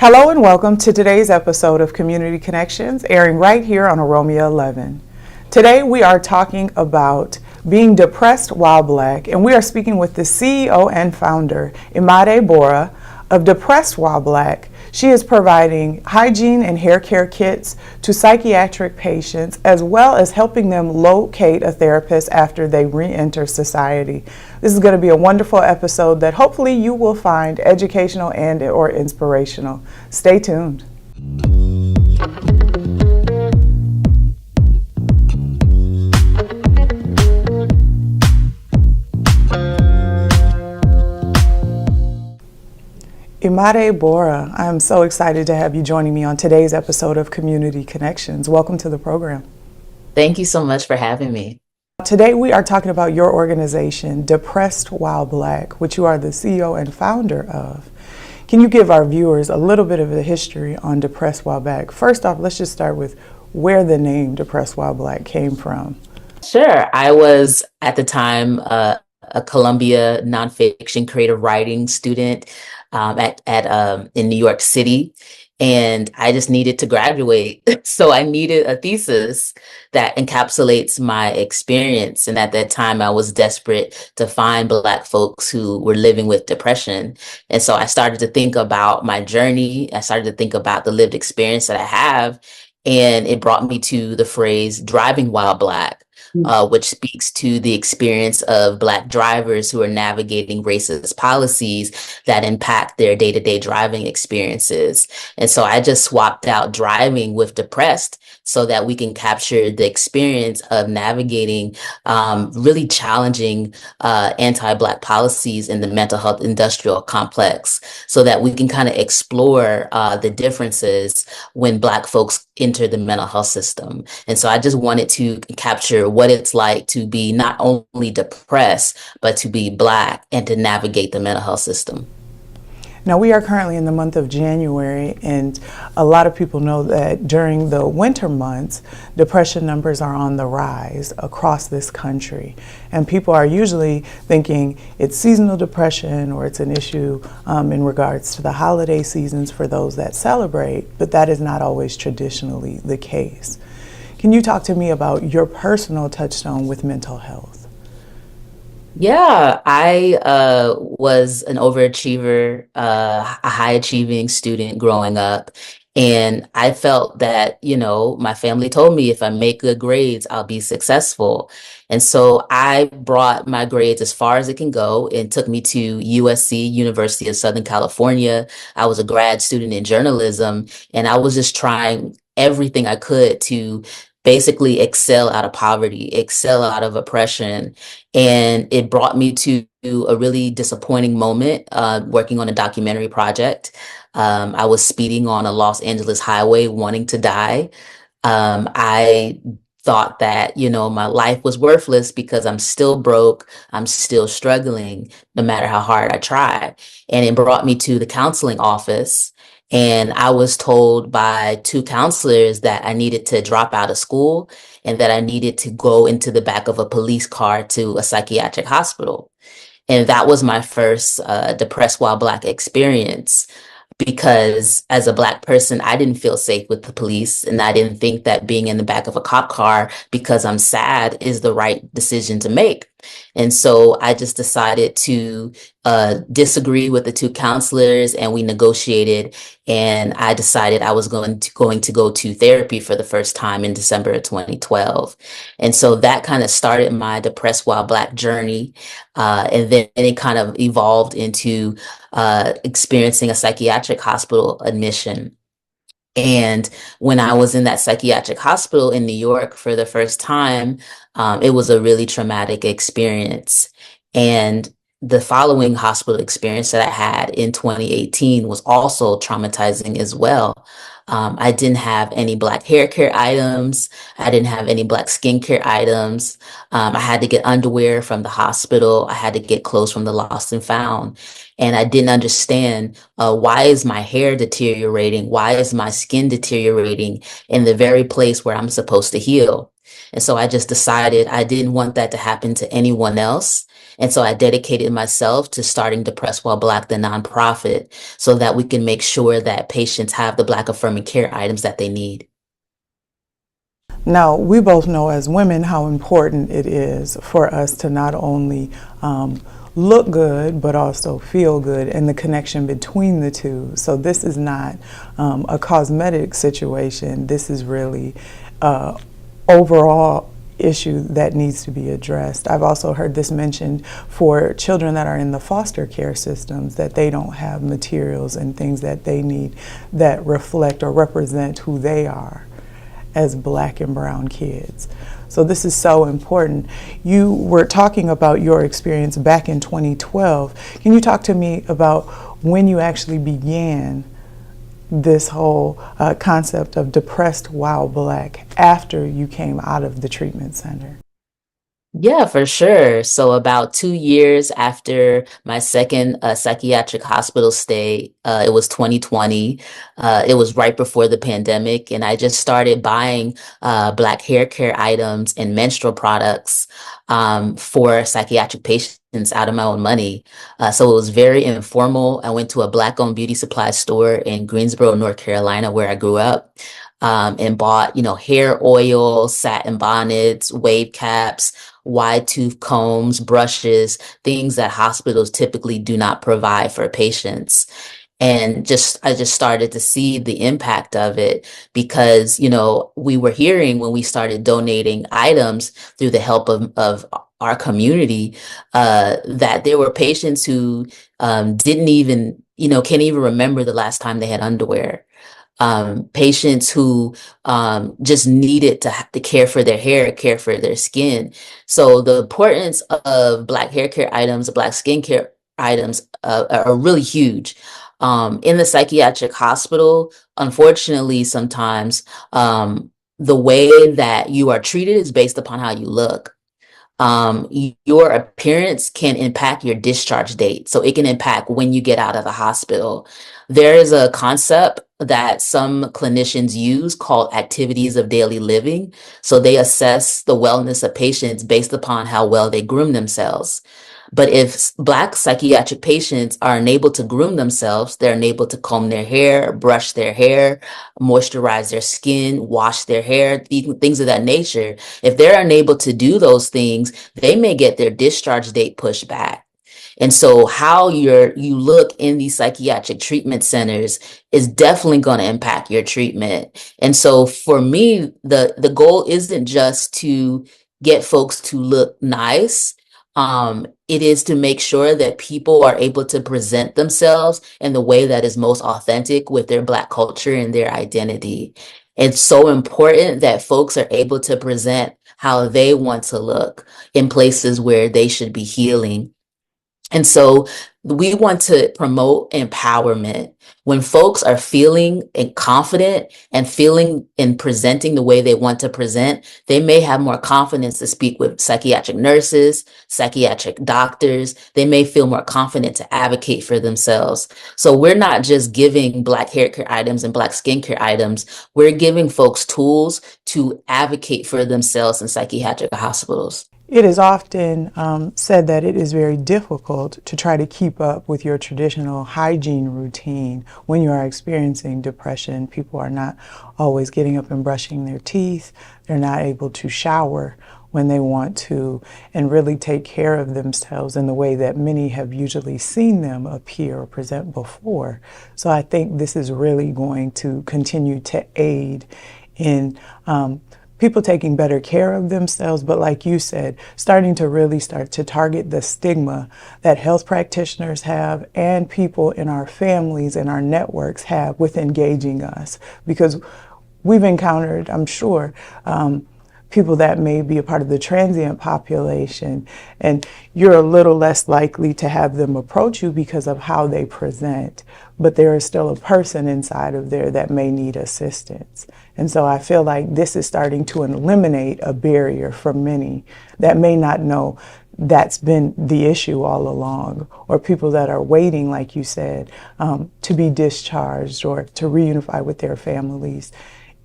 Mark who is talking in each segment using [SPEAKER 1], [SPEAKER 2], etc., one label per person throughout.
[SPEAKER 1] Hello and welcome to today's episode of Community Connections, airing right here on OROMIA11. Today we are talking about being depressed while Black, and we are speaking with the CEO and founder, Imadé Borah, of Depressed While Black. She is providing hygiene and hair care kits to psychiatric patients, as well as helping them locate a therapist after they re-enter society. This is going to be a wonderful episode that hopefully you will find educational and or inspirational. Stay tuned. Imadé Borah, I'm so excited to have you joining me on today's episode of Community Connections. Welcome to the program.
[SPEAKER 2] Thank you so much for having me.
[SPEAKER 1] Today we are talking about your organization, Depressed While Black, which you are the CEO and founder of. Can you give our viewers a little bit of a history on Depressed While Black? First off, let's just start with where the name Depressed While Black came from.
[SPEAKER 2] Sure. I was at the time a Columbia nonfiction creative writing student in New York City, and I just needed to graduate. So I needed a thesis that encapsulates my experience. And at that time, I was desperate to find Black folks who were living with depression. And so I started to think about my journey. I started to think about the lived experience that I have. And it brought me to the phrase driving while Black. Which speaks to the experience of Black drivers who are navigating racist policies that impact their day-to-day driving experiences. And so I just swapped out driving with depressed so that we can capture the experience of navigating really challenging anti-Black policies in the mental health industrial complex, so that we can kind of explore the differences when Black folks enter the mental health system. And so I just wanted to capture what it's like to be not only depressed, but to be Black and to navigate the mental health system.
[SPEAKER 1] Now, we are currently in the month of January, and a lot of people know that during the winter months, depression numbers are on the rise across this country. And people are usually thinking it's seasonal depression or it's an issue in regards to the holiday seasons for those that celebrate, but that is not always traditionally the case. Can you talk to me about your personal touchstone with mental health?
[SPEAKER 2] Yeah, I was an overachiever, a high achieving student growing up. And I felt that, my family told me if I make good grades, I'll be successful. And so I brought my grades as far as it can go and took me to USC, University of Southern California. I was a grad student in journalism, and I was just trying everything I could to basically excel out of poverty, excel out of oppression. And it brought me to a really disappointing moment working on a documentary project. I was speeding on a Los Angeles highway wanting to die. I thought that, my life was worthless because I'm still broke. I'm still struggling, no matter how hard I try. And it brought me to the counseling office. And I was told by two counselors that I needed to drop out of school and that I needed to go into the back of a police car to a psychiatric hospital. And that was my first Depressed While Black experience, because as a Black person, I didn't feel safe with the police. And I didn't think that being in the back of a cop car because I'm sad is the right decision to make. And so I just decided to disagree with the two counselors, and we negotiated. And I decided I was going to go to therapy for the first time in December of 2012. And so that kind of started my Depressed While Black journey. And then it kind of evolved into experiencing a psychiatric hospital admission. And when I was in that psychiatric hospital in New York for the first time, it was a really traumatic experience. And the following hospital experience that I had in 2018 was also traumatizing as well. I didn't have any Black hair care items. I didn't have any Black skincare items. I had to get underwear from the hospital. I had to get clothes from the lost and found. And I didn't understand why is my hair deteriorating? Why is my skin deteriorating in the very place where I'm supposed to heal? And so I just decided I didn't want that to happen to anyone else. And so I dedicated myself to starting Depressed While Black, the nonprofit, so that we can make sure that patients have the Black affirming care items that they need.
[SPEAKER 1] Now, we both know as women how important it is for us to not only look good, but also feel good, and the connection between the two. So this is not a cosmetic situation. This is really overall issue that needs to be addressed. I've also heard this mentioned for children that are in the foster care systems, that they don't have materials and things that they need that reflect or represent who they are as Black and brown kids. So this is so important. You were talking about your experience back in 2012. Can you talk to me about when you actually began this whole concept of Depressed While Black after you came out of the treatment center?
[SPEAKER 2] Yeah, for sure. So about 2 years after my second psychiatric hospital stay, it was 2020. It was right before the pandemic, and I just started buying Black hair care items and menstrual products for psychiatric patients out of my own money. So it was very informal. I went to a Black-owned beauty supply store in Greensboro, North Carolina, where I grew up. And bought, hair oil, satin bonnets, wave caps, wide tooth combs, brushes, things that hospitals typically do not provide for patients. And I just started to see the impact of it because, we were hearing when we started donating items through the help of our community, that there were patients who didn't even, can't even remember the last time they had underwear. Patients who just needed to care for their hair, care for their skin. So the importance of Black hair care items, Black skincare items are really huge. In the psychiatric hospital, unfortunately, sometimes the way that you are treated is based upon how you look. Your appearance can impact your discharge date. So it can impact when you get out of the hospital. There is a concept that some clinicians use called activities of daily living. So they assess the wellness of patients based upon how well they groom themselves. But if Black psychiatric patients are unable to groom themselves, they're unable to comb their hair, brush their hair, moisturize their skin, wash their hair, things of that nature. If they're unable to do those things, they may get their discharge date pushed back. And so how you look in these psychiatric treatment centers is definitely going to impact your treatment. And so for me, the goal isn't just to get folks to look nice. It is to make sure that people are able to present themselves in the way that is most authentic with their Black culture and their identity. It's so important that folks are able to present how they want to look in places where they should be healing. And so we want to promote empowerment. When folks are feeling confident and feeling and presenting the way they want to present, they may have more confidence to speak with psychiatric nurses, psychiatric doctors. They may feel more confident to advocate for themselves. So we're not just giving Black hair care items and Black skincare items. We're giving folks tools to advocate for themselves in psychiatric hospitals.
[SPEAKER 1] It is often said that it is very difficult to try to keep up with your traditional hygiene routine when you are experiencing depression. People are not always getting up and brushing their teeth. They're not able to shower when they want to and really take care of themselves in the way that many have usually seen them appear or present before. So I think this is really going to continue to aid in people taking better care of themselves, but like you said, starting to target the stigma that health practitioners have and people in our families and our networks have with engaging us. Because we've encountered, I'm sure, people that may be a part of the transient population, and you're a little less likely to have them approach you because of how they present, but there is still a person inside of there that may need assistance. And so I feel like this is starting to eliminate a barrier for many that may not know that's been the issue all along, or people that are waiting, like you said, to be discharged or to reunify with their families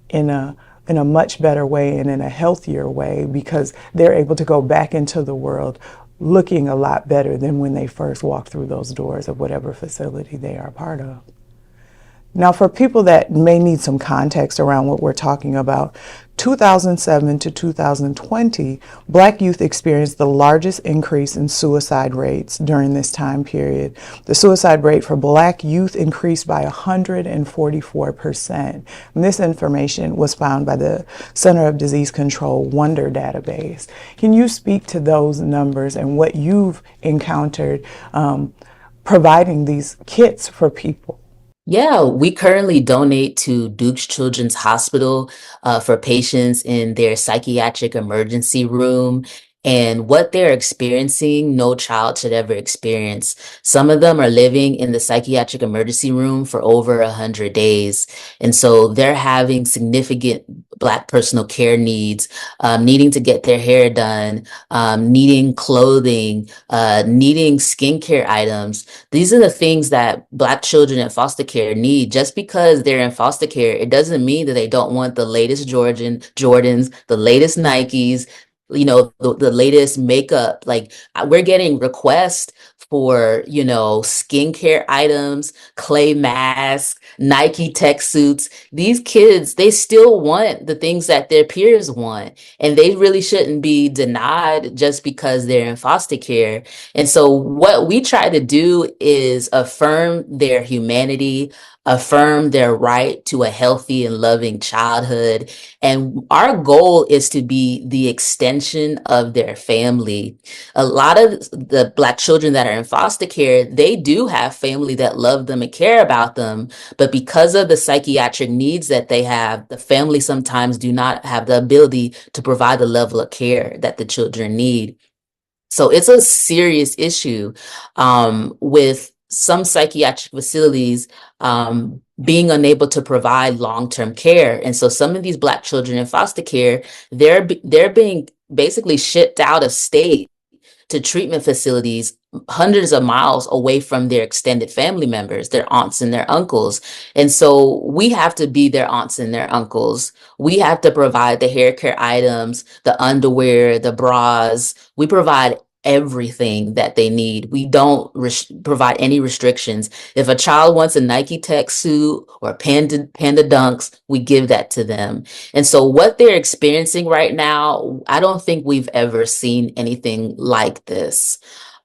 [SPEAKER 1] in a much better way and in a healthier way, because they're able to go back into the world looking a lot better than when they first walk through those doors of whatever facility they are a part of. Now, for people that may need some context around what we're talking about, 2007 to 2020, Black youth experienced the largest increase in suicide rates during this time period. The suicide rate for Black youth increased by 144%. And this information was found by the Center of Disease Control Wonder database. Can you speak to those numbers and what you've encountered providing these kits for people?
[SPEAKER 2] Yeah, we currently donate to Duke's Children's Hospital for patients in their psychiatric emergency room. And what they're experiencing, no child should ever experience. Some of them are living in the psychiatric emergency room for over 100 days. And so they're having significant Black personal care needs, needing to get their hair done, needing clothing, needing skincare items. These are the things that Black children in foster care need. Just because they're in foster care, it doesn't mean that they don't want the latest Jordans, the latest Nikes, the latest makeup. Like we're getting requests for, skincare items, clay masks, Nike tech suits. These kids, they still want the things that their peers want, and they really shouldn't be denied just because they're in foster care. And so what we try to do is affirm their humanity, affirm their right to a healthy and loving childhood. And our goal is to be the extension of their family. A lot of the Black children that are in foster care, they do have family that love them and care about them. But because of the psychiatric needs that they have, the family sometimes do not have the ability to provide the level of care that the children need. So it's a serious issue with some psychiatric facilities being unable to provide long-term care. And so some of these Black children in foster care, they're being basically shipped out of state to treatment facilities hundreds of miles away from their extended family members, their aunts and their uncles. And so we have to be their aunts and their uncles. We have to provide the hair care items, the underwear, the bras. We provide everything that they need. We don't provide any restrictions. If a child wants a Nike tech suit or Panda Dunks, we give that to them. And so what they're experiencing right now, I don't think we've ever seen anything like this.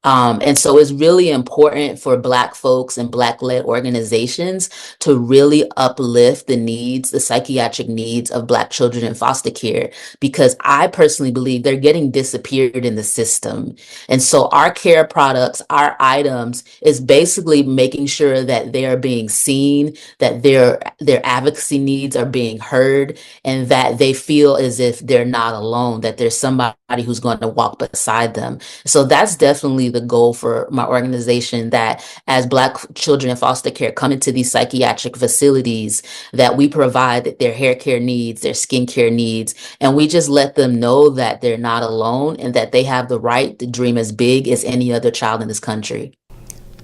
[SPEAKER 2] And so it's really important for Black folks and Black-led organizations to really uplift the needs, the psychiatric needs of Black children in foster care, because I personally believe they're getting disappeared in the system. And so our care products, our items, is basically making sure that they are being seen, that their advocacy needs are being heard, and that they feel as if they're not alone, that there's somebody who's going to walk beside them. So that's definitely the goal for my organization, that as Black children in foster care come into these psychiatric facilities, that we provide their hair care needs, their skincare needs, and we just let them know that they're not alone and that they have the right to dream as big as any other child in this country.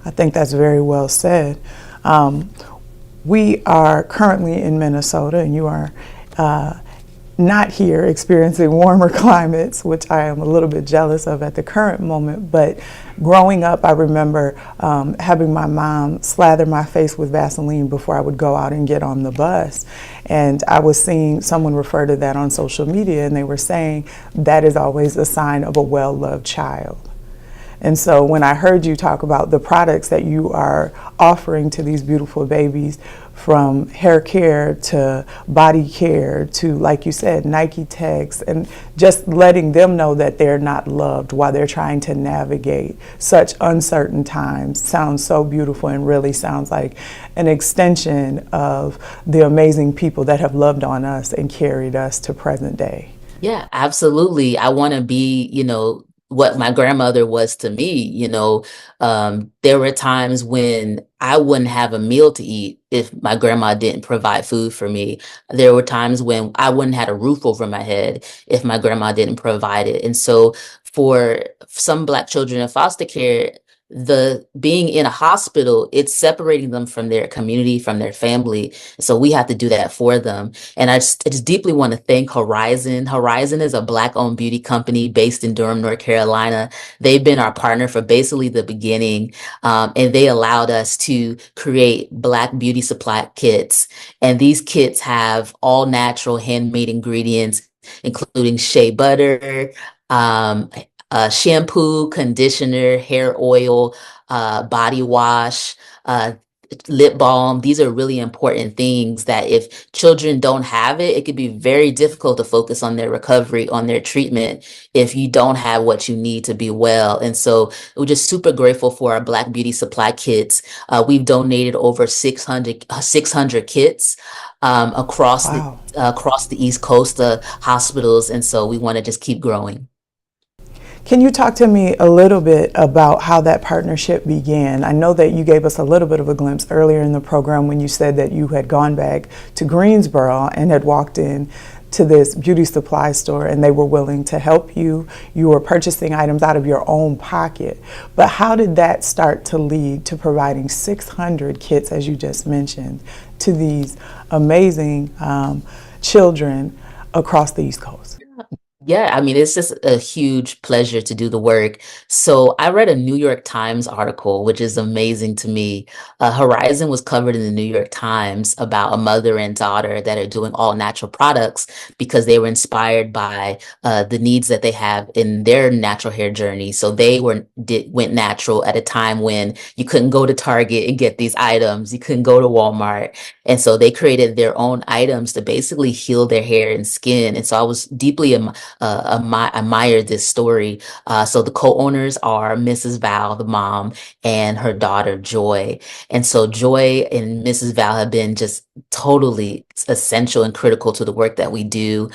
[SPEAKER 1] I think that's very well said. We are currently in Minnesota, and you are not here experiencing warmer climates, which I am a little bit jealous of at the current moment. But growing up, I remember having my mom slather my face with Vaseline before I would go out and get on the bus. And I was seeing someone refer to that on social media, and they were saying that is always a sign of a well-loved child. And so when I heard you talk about the products that you are offering to these beautiful babies, from hair care to body care to, like you said, Nike techs, and just letting them know that they're not loved while they're trying to navigate such uncertain times, sounds so beautiful, and really sounds like an extension of the amazing people that have loved on us and carried us to present day.
[SPEAKER 2] Yeah, absolutely. I want to be, what my grandmother was to me. There were times when I wouldn't have a meal to eat if my grandma didn't provide food for me. There were times when I wouldn't have a roof over my head if my grandma didn't provide it. And so for some Black children in foster care, the being in a hospital, it's separating them from their community, from their family. So we have to do that for them. And I just deeply want to thank Horizon. Horizon is a Black-owned beauty company based in Durham, North Carolina. They've been our partner for basically the beginning, and they allowed us to create Black beauty supply kits. And these kits have all natural handmade ingredients, including shea butter, um, shampoo, conditioner, hair oil, body wash, uh, lip balm. These are really important things that if children don't have it, it could be very difficult to focus on their recovery, on their treatment, if you don't have what you need to be well. And so we're just super grateful for our Black Beauty Supply kits. We've donated over 600 kits
[SPEAKER 1] Wow.
[SPEAKER 2] across the East Coast hospitals. And so we want to just keep growing.
[SPEAKER 1] Can you talk to me a little bit about how that partnership began? I know that you gave us a little bit of a glimpse earlier in the program when you said that you had gone back to Greensboro and had walked in to this beauty supply store and they were willing to help you. You were purchasing items out of your own pocket. But how did that start to lead to providing 600 kits, as you just mentioned, to these amazing children across the East Coast?
[SPEAKER 2] Yeah, I mean, it's just a huge pleasure to do the work. So I read a New York Times article, which is amazing to me. Horizon was covered in the New York Times about a mother and daughter that are doing all natural products because they were inspired by the needs that they have in their natural hair journey. So they went natural at a time when you couldn't go to Target and get these items. You couldn't go to Walmart. And so they created their own items to basically heal their hair and skin. And so I was deeply admire this story. So the co-owners are Mrs. Val, the mom, and her daughter Joy. And so Joy and Mrs. Val have been just totally essential and critical to the work that we do.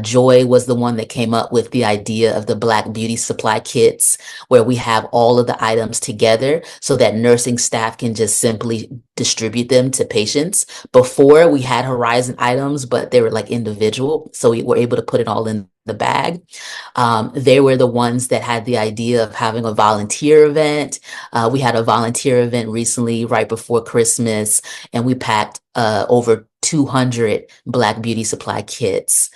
[SPEAKER 2] Joy was the one that came up with the idea of the Black Beauty Supply kits, where we have all of the items together so that nursing staff can just simply distribute them to patients. Before we had Horizon items, but they were like individual. So we were able to put it all in the bag. They were the ones that had the idea of having a volunteer event. We had a volunteer event recently, right before Christmas, and we packed over 200 Black Beauty Supply kits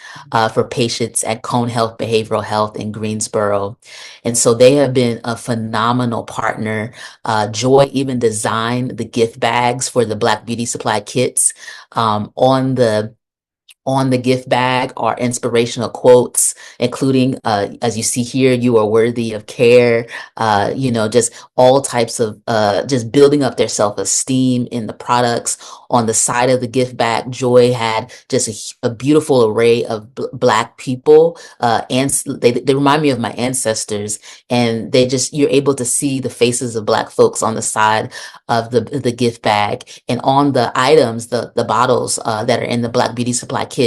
[SPEAKER 2] for patients at Cone Health Behavioral Health in Greensboro. And so they have been a phenomenal partner. Joy even designed the gift bags for the Black Beauty Supply kits. On the gift bag are inspirational quotes, including, as you see here, you are worthy of care, just all types of just building up their self-esteem in the products. On the side of the gift bag, Joy had just a beautiful array of Black people, and they remind me of my ancestors, and you're able to see the faces of Black folks on the side of the gift bag. And on the items, the bottles that are in the Black Beauty Supply kits,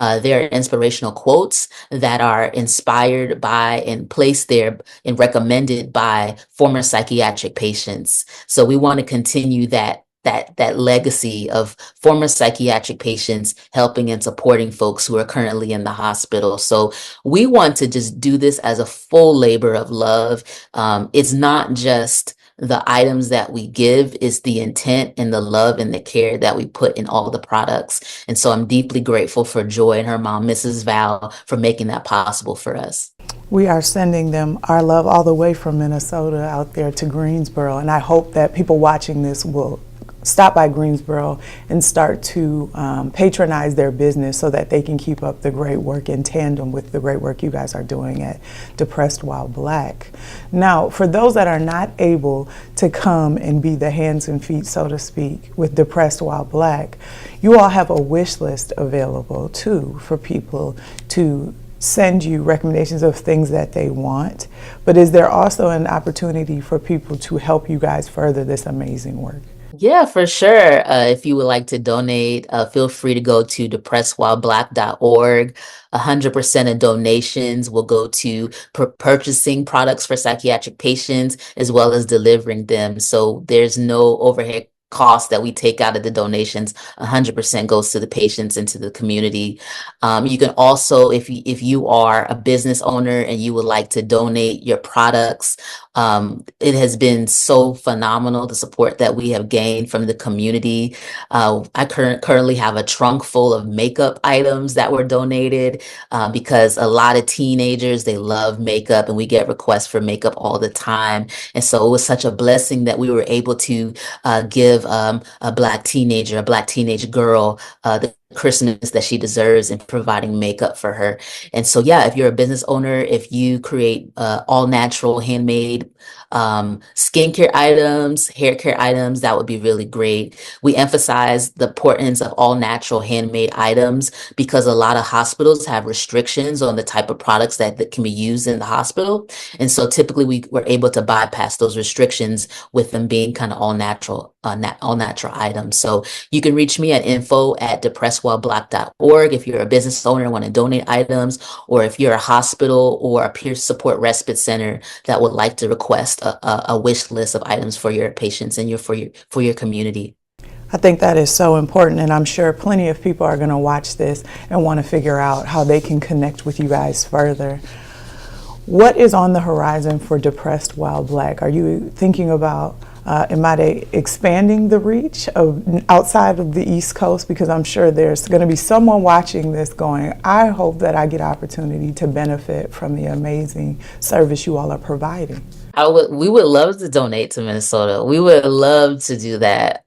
[SPEAKER 2] there are inspirational quotes that are inspired by and placed there and recommended by former psychiatric patients. So we want to continue that legacy of former psychiatric patients helping and supporting folks who are currently in the hospital. So we want to just do this as a full labor of love. It's not just the items that we give, is the intent and the love and the care that we put in all the products. And so I'm deeply grateful for Joy and her mom, Mrs. Val, for making that possible for us.
[SPEAKER 1] We are sending them our love all the way from Minnesota out there to Greensboro, and I hope that people watching this will stop by Greensboro and start to patronize their business so that they can keep up the great work in tandem with the great work you guys are doing at Depressed While Black. Now, for those that are not able to come and be the hands and feet, so to speak, with Depressed While Black, you all have a wish list available too for people to send you recommendations of things that they want. But is there also an opportunity for people to help you guys further this amazing work?
[SPEAKER 2] Yeah, for sure. If you would like to donate, feel free to go to depressedwhileblack.org. 100% of donations will go to purchasing products for psychiatric patients as well as delivering them. So there's no overhead cost that we take out of the donations. 100% goes to the patients and to the community. You can also, if you are a business owner and you would like to donate your products, It has been so phenomenal, the support that we have gained from the community. I currently have a trunk full of makeup items that were donated because a lot of teenagers, they love makeup and we get requests for makeup all the time. And so it was such a blessing that we were able to give a black teenage girl, the Christmas that she deserves and providing makeup for her. And so, yeah, if you're a business owner, if you create all natural handmade skincare items, hair care items, that would be really great. We emphasize the importance of all natural handmade items because a lot of hospitals have restrictions on the type of products that can be used in the hospital. And so typically we were able to bypass those restrictions with them being kind of all natural items. So you can reach me at info@depressedwhileblack.org if you're a business owner and want to donate items, or if you're a hospital or a peer support respite center that would like to request a wish list of items for your patients and for your community.
[SPEAKER 1] I think that is so important, and I'm sure plenty of people are going to watch this and want to figure out how they can connect with you guys further. What is on the horizon for Depressed While Black? Are you thinking about Imadé expanding the reach of outside of the East Coast? Because I'm sure there's going to be someone watching this going, I hope that I get opportunity to benefit from the amazing service you all are providing.
[SPEAKER 2] We would love to donate to Minnesota. We would love to do that.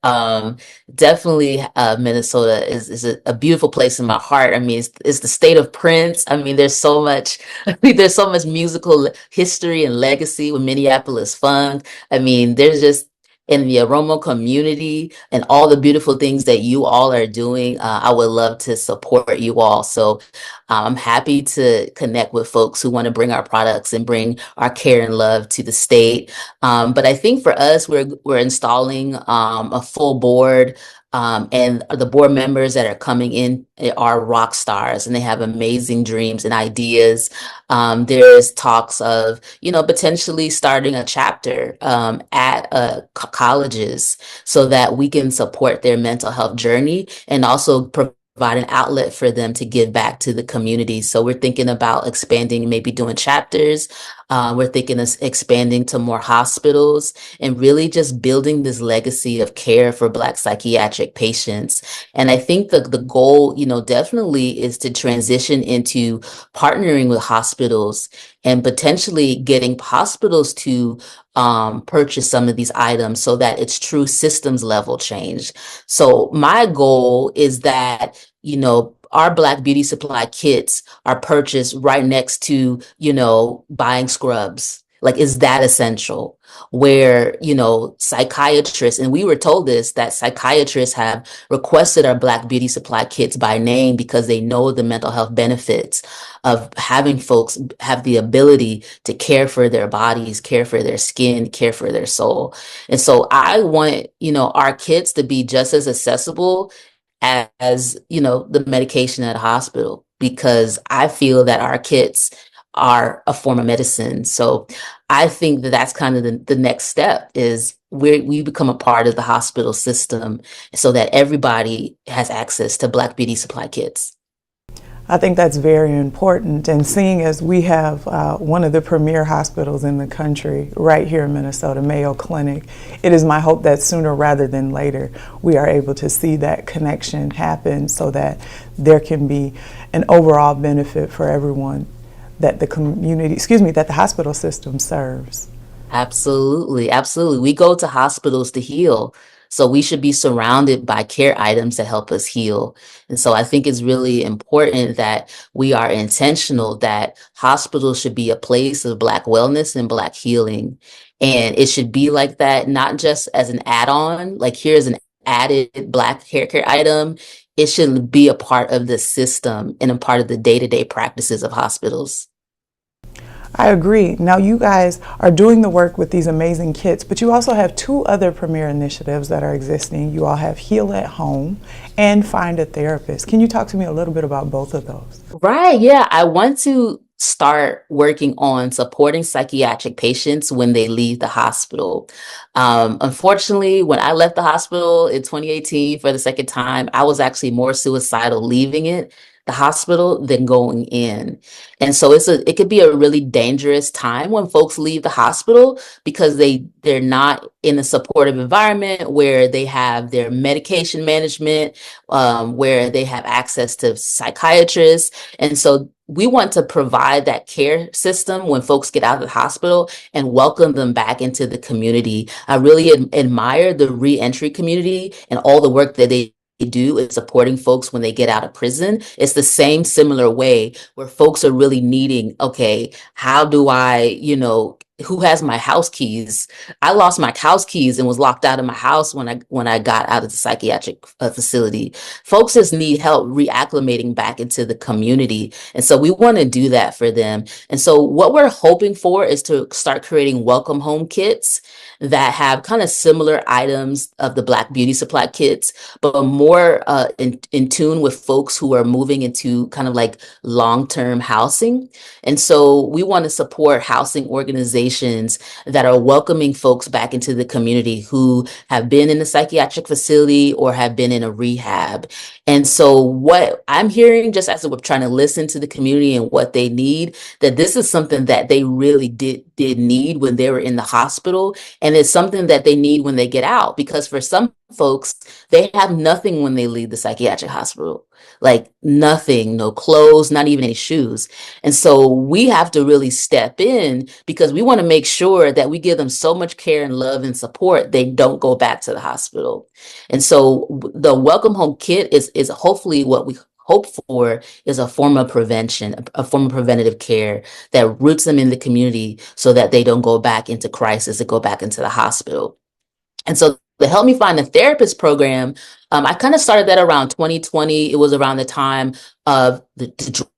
[SPEAKER 2] Definitely, Minnesota is a beautiful place in my heart. I mean, it's the state of Prince. I mean, there's so much, there's so much musical history and legacy with Minneapolis funk. I mean, there's just in the Aroma community and all the beautiful things that you all are doing. I would love to support you all. So I'm happy to connect with folks who want to bring our products and bring our care and love to the state. But I think for us, we're installing a full board. And the board members that are coming in are rock stars and they have amazing dreams and ideas. There's talks of, potentially starting a chapter at colleges so that we can support their mental health journey and also provide an outlet for them to give back to the community. So we're thinking about expanding, maybe doing chapters. We're thinking of expanding to more hospitals and really just building this legacy of care for Black psychiatric patients. And I think the goal, definitely is to transition into partnering with hospitals and potentially getting hospitals to purchase some of these items so that it's true systems level change. So my goal is that, our Black beauty supply kits are purchased right next to, buying scrubs. Like, is that essential? Where, psychiatrists, and we were told this, that psychiatrists have requested our Black beauty supply kits by name because they know the mental health benefits of having folks have the ability to care for their bodies, care for their skin, care for their soul. And so I want, our kits to be just as accessible as the medication at a hospital, because I feel that our kits are a form of medicine. So I think that that's kind of the next step is we become a part of the hospital system so that everybody has access to Black beauty supply kits.
[SPEAKER 1] I think that's very important, and seeing as we have one of the premier hospitals in the country right here in Minnesota, Mayo Clinic, it is my hope that sooner rather than later we are able to see that connection happen so that there can be an overall benefit for everyone that that the hospital system serves.
[SPEAKER 2] Absolutely. Absolutely. We go to hospitals to heal. So we should be surrounded by care items that help us heal. And so I think it's really important that we are intentional that hospitals should be a place of Black wellness and Black healing. And it should be like that, not just as an add-on, like here's an added Black hair care item. It should be a part of the system and a part of the day-to-day practices of hospitals.
[SPEAKER 1] I agree. Now you guys are doing the work with these amazing kits, but you also have two other premier initiatives that are existing. You all have Heal at Home and Find a Therapist. Can you talk to me a little bit about both of those?
[SPEAKER 2] Right. Yeah. I want to start working on supporting psychiatric patients when they leave the hospital. Unfortunately, when I left the hospital in 2018 for the second time, I was actually more suicidal leaving it the hospital than going in. And so it could be a really dangerous time when folks leave the hospital because they're not in a supportive environment where they have their medication management, where they have access to psychiatrists. And so we want to provide that care system when folks get out of the hospital and welcome them back into the community. I really admire the reentry community and all the work that they do in supporting folks when they get out of prison. It's the same similar way where folks are really needing, okay, how do I, who has my house keys? I lost my house keys and was locked out of my house when I got out of the psychiatric facility. Folks just need help reacclimating back into the community. And so we want to do that for them. And so what we're hoping for is to start creating welcome home kits that have kind of similar items of the Black Beauty Supply kits, but more in tune with folks who are moving into kind of like long-term housing. And so we want to support housing organizations that are welcoming folks back into the community who have been in a psychiatric facility or have been in a rehab. And so what I'm hearing, just as we're trying to listen to the community and what they need, that this is something that they really did need when they were in the hospital. And it's something that they need when they get out, because for some folks, they have nothing when they leave the psychiatric hospital, like nothing, no clothes, not even any shoes. And so we have to really step in because we want to make sure that we give them so much care and love and support, they don't go back to the hospital. And so the Welcome Home Kit is hopefully what we hope for is a form of prevention, a form of preventative care that roots them in the community so that they don't go back into crisis and go back into the hospital. And so the Help Me Find a Therapist program, I kind of started that around 2020. It was around the time of the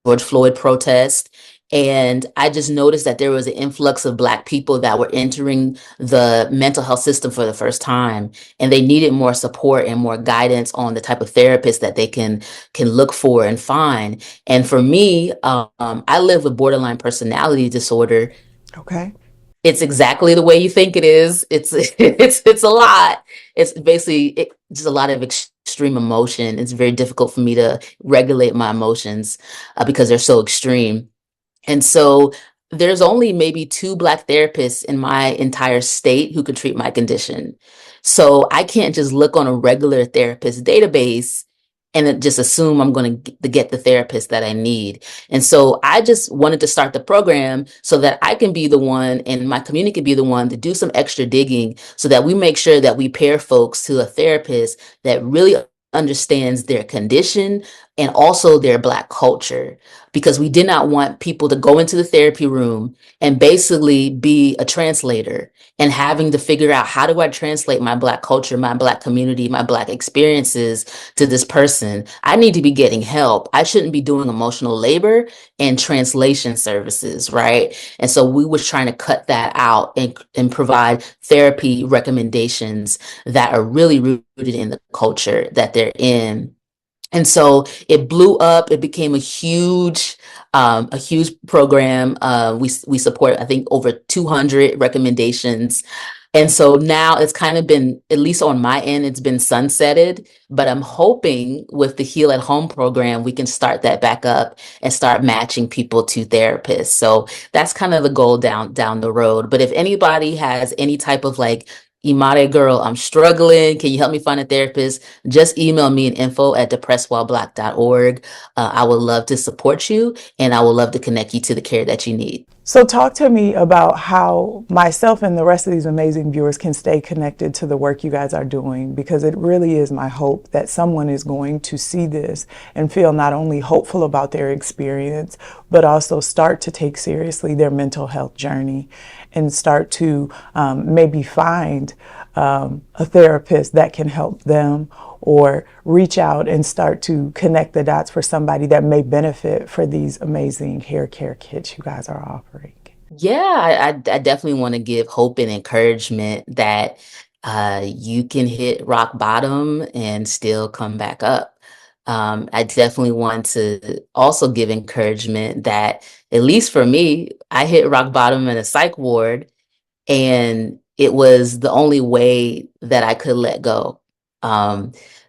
[SPEAKER 2] George Floyd protest. And I just noticed that there was an influx of Black people that were entering the mental health system for the first time. And they needed more support and more guidance on the type of therapist that they can look for and find. And for me, I live with borderline personality disorder.
[SPEAKER 1] Okay.
[SPEAKER 2] It's exactly the way you think it is. It's a lot. It's basically just a lot of extreme emotion. It's very difficult for me to regulate my emotions because they're so extreme. And so there's only maybe 2 Black therapists in my entire state who can treat my condition. So I can't just look on a regular therapist database and then just assume I'm going to get the therapist that I need. And so I just wanted to start the program so that I can be the one and my community can be the one to do some extra digging so that we make sure that we pair folks to a therapist that really understands their condition and also their Black culture, because we did not want people to go into the therapy room and basically be a translator and having to figure out, how do I translate my Black culture, my Black community, my Black experiences to this person? I need to be getting help. I shouldn't be doing emotional labor and translation services, right? And so we were trying to cut that out and provide therapy recommendations that are really rooted in the culture that they're in. And so it blew up. It became a huge program. We support, I think, over 200 recommendations. And so now it's kind of been, at least on my end, it's been sunsetted. But I'm hoping with the Heal at Home program, we can start that back up and start matching people to therapists. So that's kind of the goal down the road. But if anybody has any type of like, Imadé girl, I'm struggling, can you help me find a therapist? Just email me at info@depressedwhileblack.org. I would love to support you and I would love to connect you to the care that you need.
[SPEAKER 1] So talk to me about how myself and the rest of these amazing viewers can stay connected to the work you guys are doing, because it really is my hope that someone is going to see this and feel not only hopeful about their experience, but also start to take seriously their mental health journey and start to maybe find a therapist that can help them, or reach out and start to connect the dots for somebody that may benefit for these amazing hair care kits you guys are offering.
[SPEAKER 2] Yeah, I definitely want to give hope and encouragement that you can hit rock bottom and still come back up. I definitely want to also give encouragement that, at least for me, I hit rock bottom in a psych ward, and it was the only way that I could let go.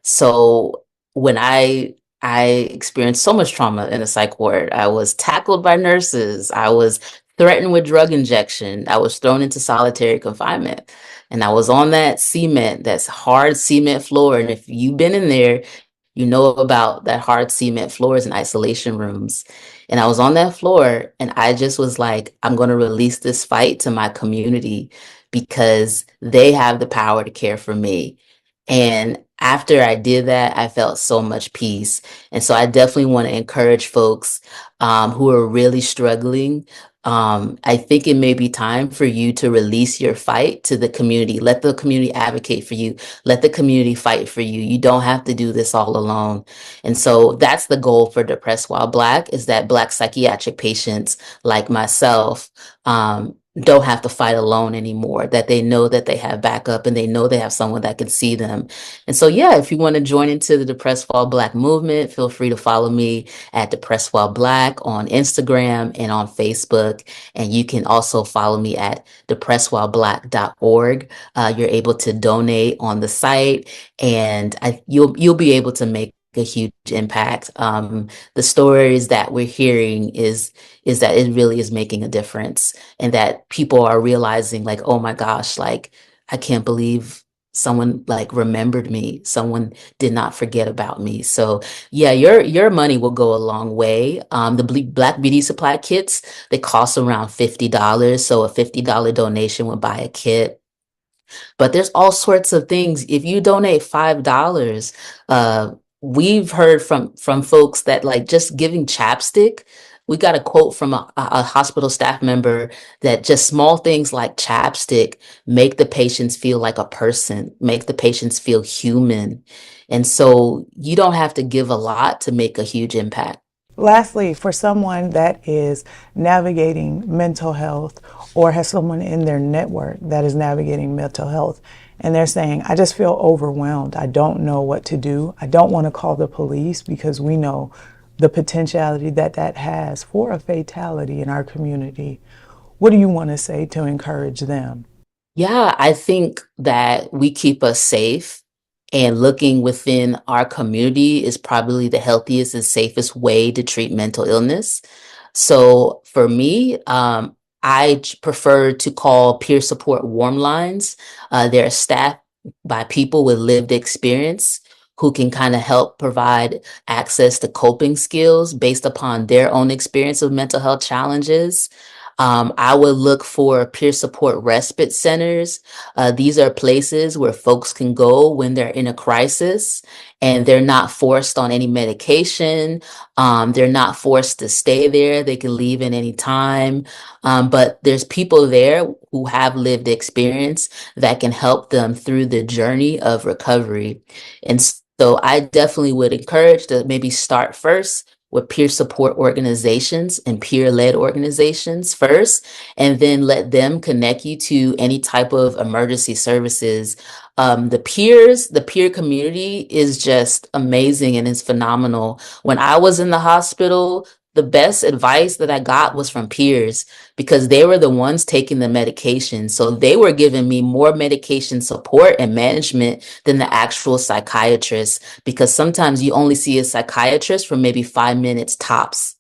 [SPEAKER 2] So when I experienced so much trauma in the psych ward. I was tackled by nurses. I was threatened with drug injection. I was thrown into solitary confinement. And I was on that cement, that's hard cement floor. And if you've been in there, you know about that hard cement floors and isolation rooms. And I was on that floor and I just was like, I'm going to release this fight to my community because they have the power to care for me. And after I did that, I felt so much peace. And so I definitely want to encourage folks who are really struggling. I think it may be time for you to release your fight to the community. Let the community advocate for you. Let the community fight for you. You don't have to do this all alone. And so that's the goal for Depressed While Black, is that Black psychiatric patients like myself don't have to fight alone anymore, that they know that they have backup and they know they have someone that can see them. And so, yeah, if you want to join into the Depressed While Black movement, feel free to follow me at Depressed While Black on Instagram and on Facebook. And you can also follow me at depressedwhileblack.org. You're able to donate on the site, and you'll be able to make a huge impact. The stories that we're hearing is that it really is making a difference, and that people are realizing, like, oh my gosh, like, I can't believe someone like remembered me. Someone did not forget about me. So yeah, your money will go a long way. The Black Beauty Supply kits, they cost around $50. So a $50 donation would buy a kit. But there's all sorts of things. If you donate $5, we've heard from folks that, like, just giving chapstick. We got a quote from a hospital staff member that just small things like chapstick make the patients feel like a person, make the patients feel human. And so you don't have to give a lot to make a huge impact.
[SPEAKER 1] Lastly, for someone that is navigating mental health or has someone in their network that is navigating mental health and they're saying, I just feel overwhelmed. I don't know what to do. I don't want to call the police because we know the potentiality that that has for a fatality in our community. What do you want to say to encourage them?
[SPEAKER 2] Yeah, I think that we keep us safe, and looking within our community is probably the healthiest and safest way to treat mental illness. So for me, prefer to call peer support warm lines. They're staffed by people with lived experience who can kind of help provide access to coping skills based upon their own experience of mental health challenges. I would look for peer support respite centers. These are places where folks can go when they're in a crisis and they're not forced on any medication. They're not forced to stay there. They can leave at any time. But there's people there who have lived experience that can help them through the journey of recovery. And so I definitely would encourage to maybe start first with peer support organizations and peer-led organizations first, and then let them connect you to any type of emergency services. The peer community is just amazing and is phenomenal. When I was in the hospital, the best advice that I got was from peers because they were the ones taking the medication. So they were giving me more medication support and management than the actual psychiatrist, because sometimes you only see a psychiatrist for maybe 5 minutes tops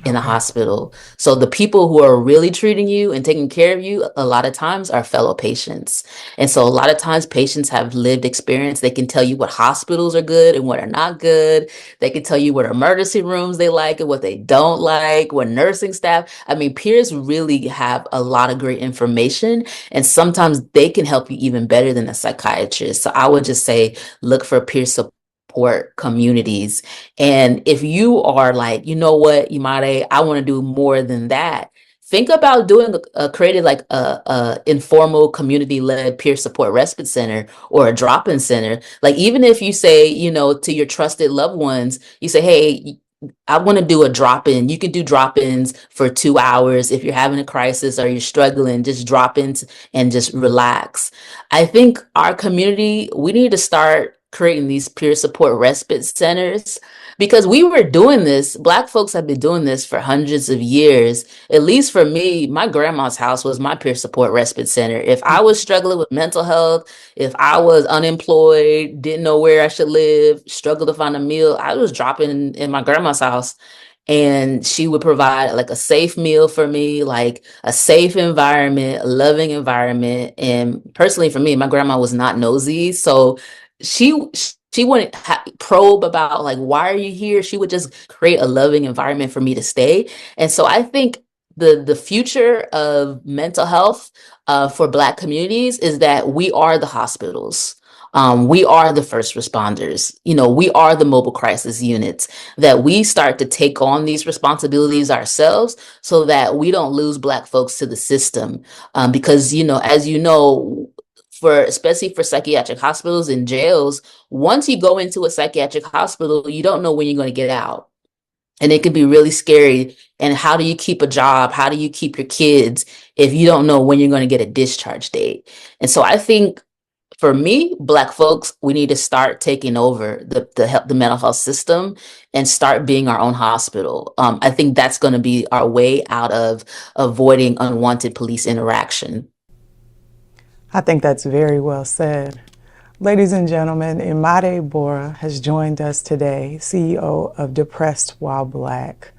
[SPEAKER 2] in a
[SPEAKER 1] Okay.
[SPEAKER 2] hospital. So the people who are really treating you and taking care of you a lot of times are fellow patients. And so a lot of times patients have lived experience. They can tell you what hospitals are good and what are not good. They can tell you what emergency rooms they like and what they don't like, what nursing staff. I mean, peers really have a lot of great information, and sometimes they can help you even better than a psychiatrist. So I would just say, look for peer support communities. And if you are like, you know what, Imade, I want to do more than that. Think about doing creating like a informal community-led peer support respite center or a drop-in center. Like, even if you say, you know, to your trusted loved ones, you say, hey, I want to do a drop-in. You can do drop-ins for 2 hours. If you're having a crisis or you're struggling, just drop in and just relax. I think our community, we need to start creating these peer support respite centers, because we were doing this. Black folks have been doing this for hundreds of years. At least for me, my grandma's house was my peer support respite center. If I was struggling with mental health, if I was unemployed, didn't know where I should live, struggled to find a meal, I was dropping in my grandma's house, and she would provide like a safe meal for me, like a safe environment, a loving environment. And personally for me, my grandma was not nosy, so she she wouldn't probe about like, why are you here? She would just create a loving environment for me to stay. And so I think the future of mental health for Black communities is that we are the hospitals. We are the first responders. You know, we are the mobile crisis units, that we start to take on these responsibilities ourselves so that we don't lose Black folks to the system. Because, you know, as you know, for especially for psychiatric hospitals and jails, once you go into a psychiatric hospital, you don't know when you're going to get out. And it can be really scary. And how do you keep a job? How do you keep your kids if you don't know when you're going to get a discharge date? And so I think for me, Black folks, we need to start taking over the mental health system and start being our own hospital. I think that's going to be our way out of avoiding unwanted police interaction.
[SPEAKER 1] I think that's very well said. Ladies and gentlemen, Imadé Borah has joined us today, CEO of Depressed While Black.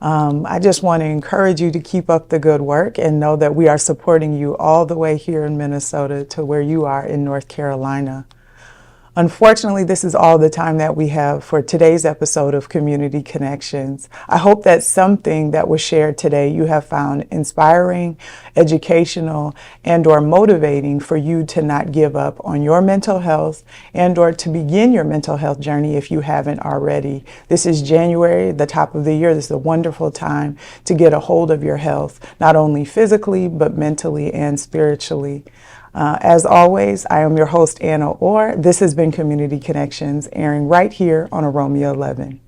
[SPEAKER 1] I just want to encourage you to keep up the good work and know that we are supporting you all the way here in Minnesota to where you are in North Carolina. Unfortunately, this is all the time that we have for today's episode of Community Connections. I hope that something that was shared today you have found inspiring, educational, and or motivating for you to not give up on your mental health and or to begin your mental health journey if you haven't already. This is January, the top of the year. This is a wonderful time to get a hold of your health, not only physically, but mentally and spiritually. As always, I am your host, Anna Orr. This has been Community Connections, airing right here on OROMIA11.